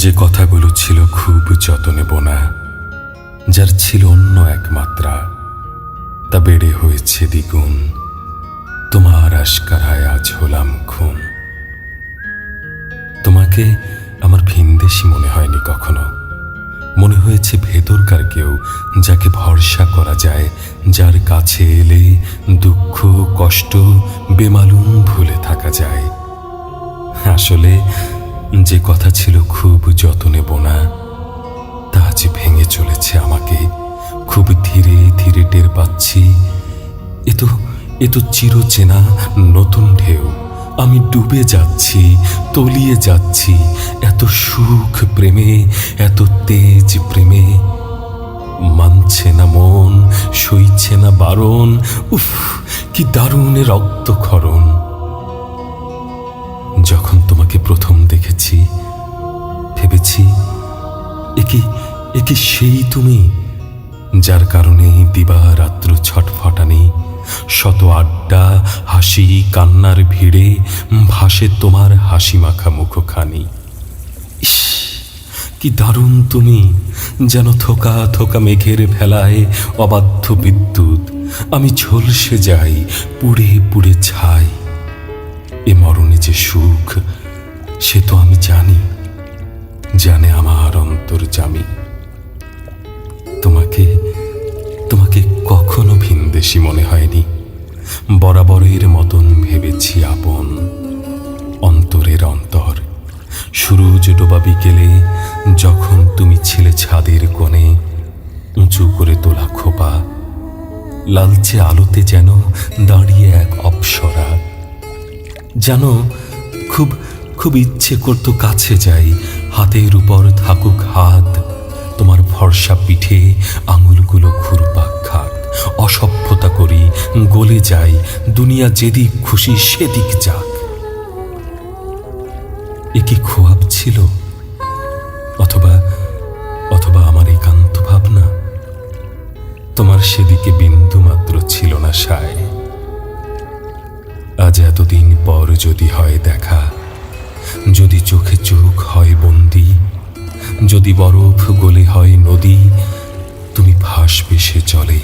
যে কথাগুলো ছিল খুব যতনে বোনা, যার ছিল অন্য এক মাত্রা, তা বেড়ে হয়েছে দ্বিগুণ। তোমার আশকারায় আজ হলাম খুন। তোমাকে আমার ভিনদেশী মনে হয়নি কখনো। মনে হয়েছে ভেতরকার কেউ, যাকে ভরসা করা যায়, যার কাছে এলে দুঃখ কষ্ট বেমালুম ভুলে থাকা যায়। আসলে যে কথা ছিল খুব যতনে বোনা, তা আজ ভেঙে চলেছে আমাকে। খুব ধীরে ধীরে টের পাচ্ছি, এ তো চিরচেনা নতুন ঢেউ। আমি ডুবে যাচ্ছি, তলিয়ে যাচ্ছি এত সুখ প্রেমে, এত তেজ প্রেমে। মানছে না মন, সইছে না বারণ। উফ, কি দারুণ রক্তক্ষরণ! যখন তোমাকে প্রথম দেখেছি, ভেবেছি এ কি সেই তুমি, যার কারণে দিবারাত্র ছটফটানি, শত আড্ডা হাসি কান্নার ভিড়ে ভাসে তোমার হাসি মাখা মুখখানি। ইস, কি দারুণ তুমি! যেন থোকা থোকা মেঘের ভেলায় অবাধ্য বিদ্যুৎ। আমি ঝলসে যাই, পুড়ে পুড়ে ছাই। এ মরণে যে সুখ, সে তো আমি জানি, জানে আমার অন্তর্যামী। তোমাকে কখনো ভিনদেশী মনে হয়নি। বরাবরের মতন ভেবেছি আপন, অন্তরের অন্তর। সূরজ ডোবা বিকেলে যখন তুমি ছিলে ছাদের কোণে, উঁচু করে তোলা খোপা, লালচে আলোতে যেন দাঁড়িয়ে এক অপ্সরা। জানো, খুব খুব ইচ্ছে করতো কাছে যাই, হাতের উপর থাকুক হাত, তোমার ভরসা পিঠে আঙুলগুলো ঘুরপাক খাক। অসভ্যতা করি, গলে যাই, দুনিয়া যেদিক খুশি সেদিক যাক। এ কি খোয়াব ছিল, অথবা আমার একান্ত ভাবনা? তোমার সেদিকে বিন্দু মাত্র ছিল না সায়। আজ এতদিন পর যদি হয় দেখা, যদি চোখে চোখ হয় বন্দি, যদি বরফ গলে হয় নদী, তুমি ভাসবে সে জলে,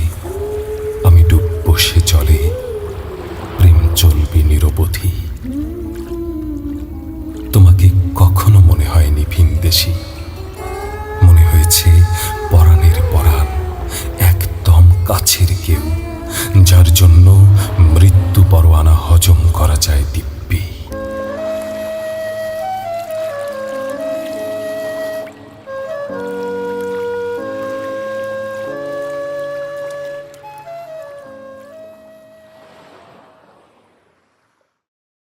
আমি ডুববো সে জলে, প্রেম চলবে নিরবধি। তোমাকে কখনো মনে হয়নি ভিনদেশী, মনে হয়েছে পরাণের পরাণ, একদম কাছের কেউ, যার জন্য মৃত্যু পরোয়ানা হজম করা যায়।